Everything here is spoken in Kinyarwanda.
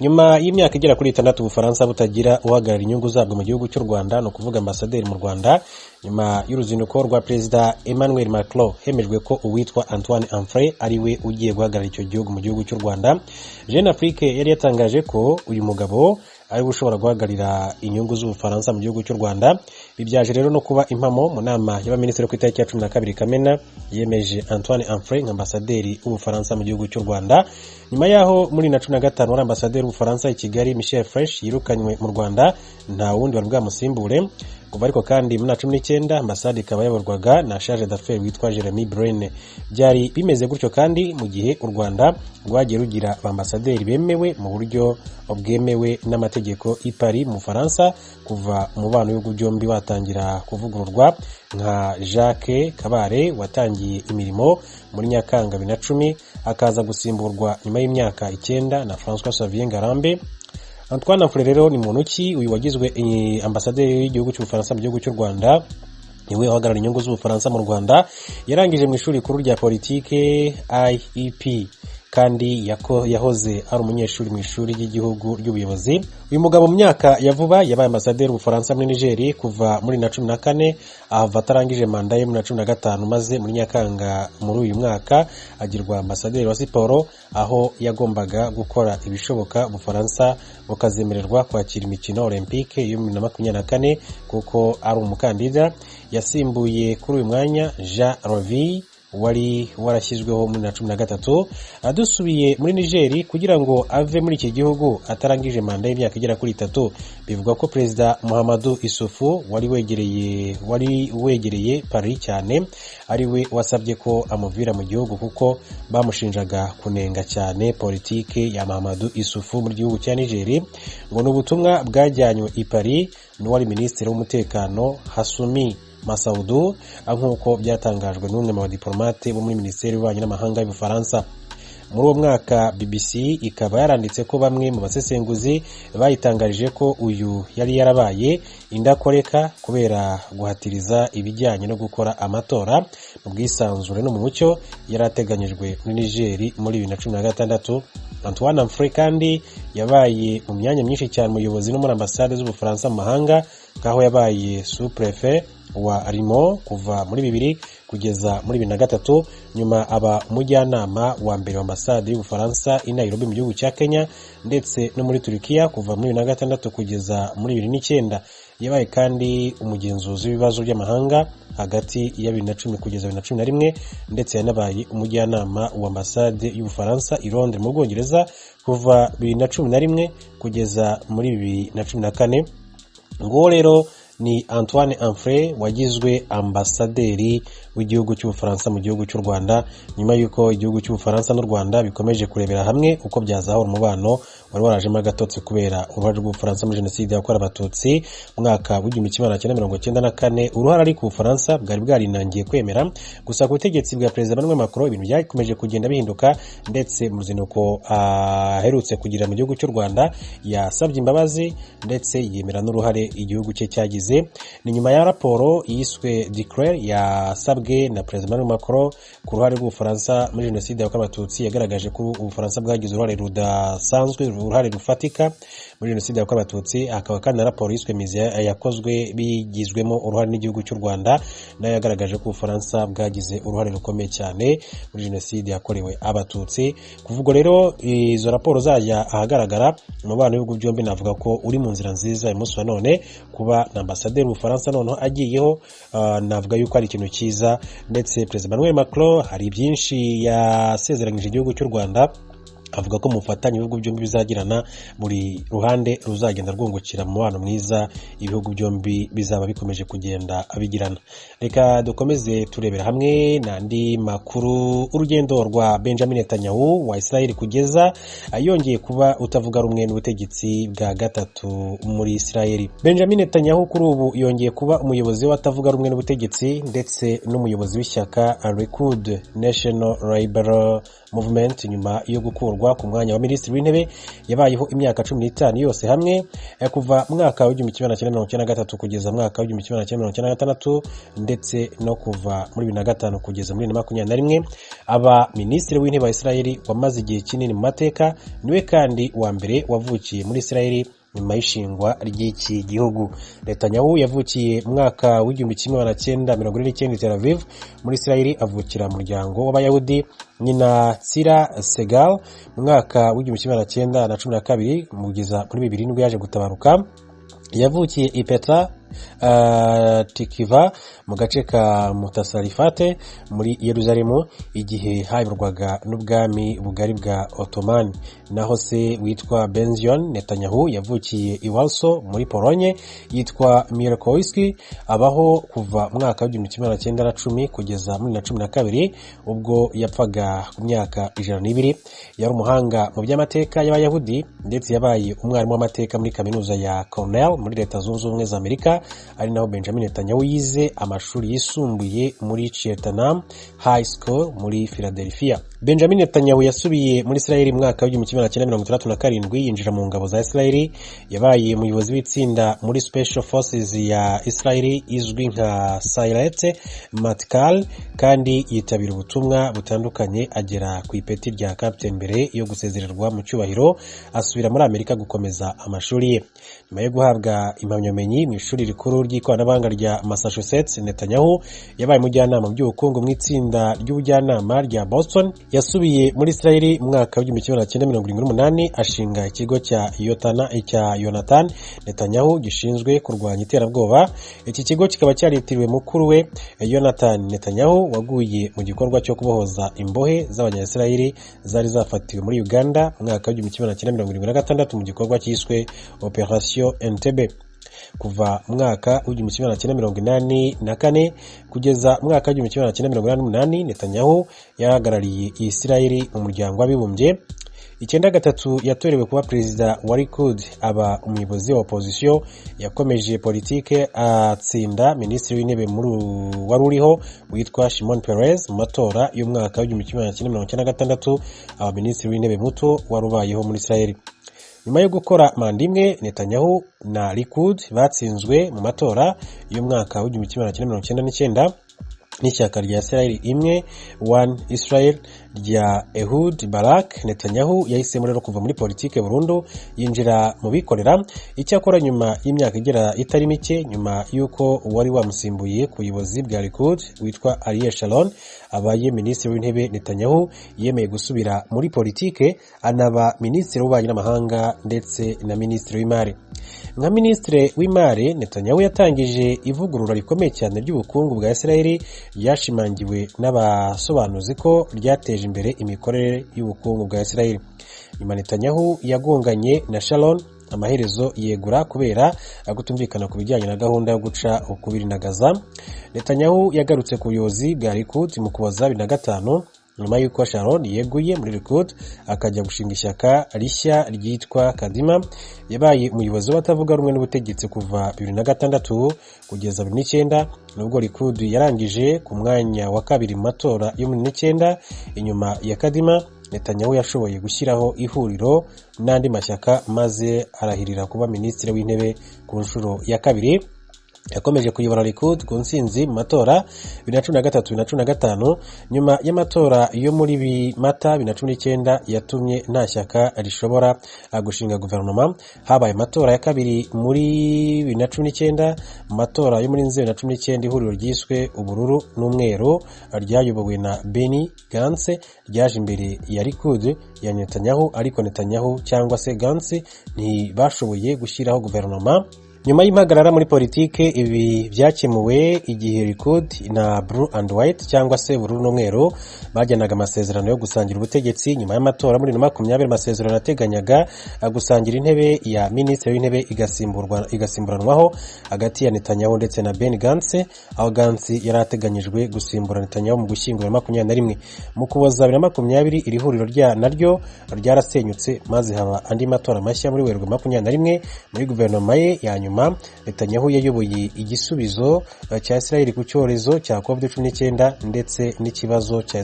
Nyuma y'imyaka igera kuri 6 Ubufaransa butagira uhagarara inyungu zabwo mu gihugu cy'u Rwanda, no kuvuga ambasaderi mu Rwanda, nyuma y'uruzinduko rwa Perezida Emmanuel Macron hemejwe ko uwitwa Antoine Amfray ari we ugiye guhagarara icyo gihugu mu gihugu cy'u Rwanda. Jeune Afrique yari yatangaje ko uyu mugabo ari ushobora guhagararira inyungu z'Ubufaransa mu gihugu cy'u Rwanda. Bibyaje rero no kuba impamo mu nama y'abaminisitiri ku itariki ya 12 Kamena yemeje Antoine Amfray nk'ambasaderi w'Ubufaransa mu gihugu cy'u Rwanda. Nyuma yaho muri 2015 wari ambasaderi w'Ubufaransa i Kigali Michel Fresh yirukanywe mu Rwanda, nta wundi wari bwamusimbure. Kuva ariko kandi muri 2019 ambasade ikaba yaborwaga na charge d'affaires witwa Jeremy Braine. Byari bimeze gutyo kandi mu gihe u Rwanda rwagiye rugira abambasaderi bemewe mu buryo bwemewe n'amategeko i Paris mu Faransa kuva umubano w'ibihugu byombi watangira kuvugururwa, nka Jacques Kabare watangiye imirimo muri Nyakanga 2010 akaza gusimburwa nyuma y'imyaka 9 na François Xavier Ngarambe. Antoine Amfray rero ni muntu ki uyu wagizwe ambasaderi w'igihugu cy'Ubufaransa mu gihugu cy'u Rwanda, niwe uhagarara inyungu z'Ubufaransa mu Rwanda. Yarangije mu ishuri rikuru rya politike IEP kandi yahoze ari umunyeshuri mu ishuri ry'igihugu ry'ubuyobozi. Uyu mugabo mu myaka ya vuba yabaye ambasaderi w'Ubufaransa muri Niger kuva muri 2014 ahava atarangije manda ye muri 2015, maze muri Nyakanga muri uyu mwaka agirwa ambasaderi wa siporo, aho yagombaga gukora ibishoboka Ubufaransa bukazemererwa kwakira imikino Olympique yo 2024 kuko ari umukandida. Yasimbuye kuri uyu mwanya Jean Roville wari warashyizweho muri 2013. Adusubiye muri Niger kugira ngo ave muri iki gihugu atarangije manda y'imyaka igera kuri 3. Bivuga ko Perezida Mahamadou Issoufou wari wegereye Paris cyane ari we wasabye ko amuvira mu gihugu kuko bamushinjaga kunenga cyane politike ya Mahamadou Issoufou mu gihugu cya Niger. Ngo n'ubutumwa bwajyanywe i Paris n'uwari minisitiri w'umutekano Hassoumi Massaoudou, nk'uko byatangajwe n'umwe mu badiplomate bo muri Minisiteri y'Ububanyi n'Amahanga y'Ubufaransa. Muri uwo mwaka BBC ikaba yaranditse ko bamwe mu basesenguzi bayitangarije ko uyu yari yarabaye indakoreka kubera guhatiriza ibijyanye no gukora amatora mu bwisanzure no mu mucyo yari ateganyijwe muri Niger muri 2016. Antoine Amfray kandi yabaye mu myanya myinshi cyane umuyobozi no muri ambasade z'Ubufaransa mu mahanga, kaho yabaye sous-préfet wa Rimou kuva muri 2000 kugeza muri 2003, nyuma aba umujyanama wa mbere wa ambasade y'Ubufaransa i Nairobi mu gihugu cya Kenya, ndetse no muri Turkiya kuva muri 2006 kugeza muri 2009. Yabaye kandi umugenzuzi w'ibibazo by'amahanga hagati ya 2010 kugeza 2011, ndetse yanabaye umujyanama wa ambasade y'Ubufaransa i Londres mu Bwongereza kuva 2011 kugeza muri 2014. Ngo rero ni Antoine Amfray wagizwe ambasaderi w'igihugu cy'Ubufaransa mu gihugu cy'u Rwanda, nyuma y'uko igihugu cy'Ubufaransa n'u Rwanda bikomeje kurebera hamwe uko byazahura umubano wari warajemo agatotsi kubera uruhare rw'Ubufaransa muri jenoside yakorewe Abatutsi mu mwaka w'1994. Uruhare ari ku Bufaransa bwari bwarinangiye kwemera, gusa ku butegetsi bwa Perezida Emmanuel Macron ibintu byakomeje kugenda bihinduka, ndetse mu ruzinduko aherutse kugira mu gihugu cy'u Rwanda yasabye imbabazi ndetse yemera n'uruhare igihugu cye cyagize. Ni nyuma ya raporo yiswe Declare yasabwe na Perezida Emmanuel Macron ku ruhare rw'Ubufaransa muri jenoside yakorewe Abatutsi, yagaragaje ko Ubufaransa bwagize uruhare rudasanzwe, uruhare rufatika muri jenoside yakorewe Abatutsi. Hakaba kandi na raporo yiswe Mizi yakozwe bigizwemo uruhare n'igihugu cy'u Rwanda, nayo yagaragaje ko Ubufaransa bwagize uruhare rukomeye cyane muri jenoside yakorewe Abatutsi. Kuvuga rero izo raporo zajya ahagaragara, umubano w'ibihugu byombi navuga ko uri mu nzira nziza uyu munsi wa none. Kuba na ambasaderi w'Ubufaransa noneho agiyeho, navuga yuko ari ikintu cyiza, ndetse Perezida Emmanuel Macron hari byinshi yasezeranyije igihugu cy'u Rwanda, avuga ko mufatanye ibihugu byombi bizagirana buri ruhande ruzagenda rwungukira mu mubano mwiza ibihugu byombi bizaba bikomeje kugenda abigirana. Reka dukomeze turebera hamwe n'andi makuru. Urugendo rwa Benjamin Netanyahu wa Israel kugeza yongeye kuba utavuga rumwe n'ubutegetsi bwa gatatu muri Israel. Benjamin Netanyahu kuri ubu yongeye kuba umuyobozi w'atavuga rumwe n'ubutegetsi ndetse n'umuyobozi w'ishyaka Likud National Liberal Movement nyuma yo gukurwa gutorwa ku mwanya wa minisitiri w'intebe yabayeho imyaka 15 yose hamwe kuva mwaka wa 1993 kugeza mwaka wa 1996 ndetse no kuva muri 2005 kugeza muri 2021 aba minisitiri w'intebe wa Israel wamaze igihe kinini mu mateka, niwe kandi wa mbere wavukiye muri Israel nyuma y'ishingwa ry'iki gihugu. Netanyahu yavukiye mwaka w'1949 Tel Aviv muri Israel, avukira mu muryango w'abayahudi. Nyina Tsira Segal mwaka w'1912 kugeza muri 2007 yaje gutabaruka. Yavukiye i Petra Tikiva mu gace ka Mutasarifate muri Yerusalemu igihe hayoborwaga n'ubwami bugari bwa Ottoman. Naho se witwa Benzion Netanyahu yavukiye i Warsaw muri Polonye, yitwa Mierkowski, abaho kuva mwaka wa 1910 kugeza muri 2012 ubwo yapfaga ku myaka 102. Yari umuhanga mu by'amateka y'abayahudi ndetse yabaye umwarimu w'amateka muri kaminuza ya Cornell muri Leta Zunze Ubumwe za Amerika, ari naho Benjamin Netanyahu yize amashuri yisumbuye muri Cheltenham High School muri Philadelphia. Benjamin Netanyahu yasubiye muri Israel mwaka wa 1967 yinjira mu ngabo za Israel. Yabaye umuyobozi w'itsinda muri Special Forces ya Israel izwi nka Sayeret Matkal, kandi yitabira ubutumwa butandukanye agera ku ipeti rya captain mbere yo gusezererwa mu cyubahiro asubira muri Amerika gukomeza amashuri ye. Nyuma yo guhabwa impamyabumenyi mu ishuri rikuru ry'ikoranabuhanga rya Massachusetts, Netanyahu yabaye umujyanama mu by'ubukungu mu itsinda ry'ubujyanama rya Boston. Yasubiye muri Israel mwaka wa 1978 ashinga ikigo cya Yonatan Netanyahu gishinzwe kurwanya iterabwoba. Iki kigo kikaba cyaritiriwe mukuru we Yonatan Netanyahu waguye mu gikorwa cyo kubohoza imbohe z'abanya-Israel zari zafatiwe muri Uganda mwaka wa 1976 mu gikorwa cyiswe Operation Entebbe. Kuva mwaka wa 1984 kugeza mwaka wa 1988 Netanyahu yahagarariye Israel mu muryango w'abibumbye. 1993 yatorewe kuba perezida wa Likud, aba umuyobozi wa opposition. Yakomeje politike atsinda minisitiri w'intebe wari uriho witwa Shimon Peres mu matora y'umwaka wa 1996, aba minisitiri w'intebe muto warubayeho muri Israel. Nyuma yo gukora manda imwe, Netanyahu na Likud batsinzwe mu matora y'umwaka wa 1999 n'ishyaka rya Israel imwe One Israel rya Ehud Barak. Netanyahu yahisemo rero kuva muri politike burundu yinjira mu bikorera. Icyakora nyuma y'imyaka igera itari mike nyuma y'uko wari wamusimbuye ku buyobozi bwa Likud witwa Ariel Sharon abaye minisitiri w'intebe, Netanyahu yemeye gusubira muri politike, anaba minisitiri w'ububanyi n'amahanga ndetse na minisitiri w'imari. Nka minisitiri w'imari, Netanyahu yatangije ivugurura rikomeye cyane ry'ubukungu bwa Israel ryashimangiwe n'abasobanuzi ko ryateje imbere imikorere y'ubukungu bwa Israel. Nyuma Netanyahu yagonganye na Sharon, amaherezo yegura kubera gutumvikana ku bijyanye na gahunda yo guca ukubiri na Gaza. Netanyahu yagarutse ku buyobozi bwa Likud mu Ukuboza 2005 nyuma y'uko Sharon yeguye muri Likud akajya gushinga ishyaka rishya ryitwa Kadima. Yabaye umuyobozi w'abatavuga rumwe n'ubutegetsi kuva 2006 kugeza 2009, nubwo Likud yarangije ku mwanya wa kabiri mu matora yo muri 2009 inyuma ya Kadima. Netanyahu yashoboye gushyiraho ihuriro n'andi mashyaka maze arahirira kuba minisitiri w'intebe ku nshuro ya kabiri. Yakomeje kuyobora Likud ku nsinzi mu matora 2013-2015. Nyuma y'amatora yo muri Mata 2019 yatumye nta shyaka rishobora gushinga guverinoma. Habaye amatora ya kabiri muri 2019. Mu matora yo muri Nzeri 2019 ihuriro ryiswe ubururu n'umweru ryayobowe na Benny Gantz ryaje imbere ya Likud ya Netanyahu, ariko Netanyahu cyangwa se Gantz ntibashoboye gushyiraho guverinoma. Nyuma y'impagarara muri politike, ibi byakemuwe igihe Likud na Blue and White cyangwa se ubururu n'umweru bajyanaga amasezerano yo gusangira ubutegetsi. Nyuma y'amatora muri 2020 amasezerano ateganyaga gusangira intebe ya minisitiri w'intebe igasimburanwaho hagati ya Netanyahu ndetse na Benny Gantz, aho Gantz yari ateganyijwe gusimbura Netanyahu mu gushyingura 2021. Mu Ukuboza 2020 iri huriro naryo ryarasenyutse maze haba andi matora mashya muri Werurwe 2021 muri guverinoma ye ya nyuma. Netanyahu yayoboye igisubizo cya Israel ku cyorezo cya COVID-19 ndetse n'ikibazo cya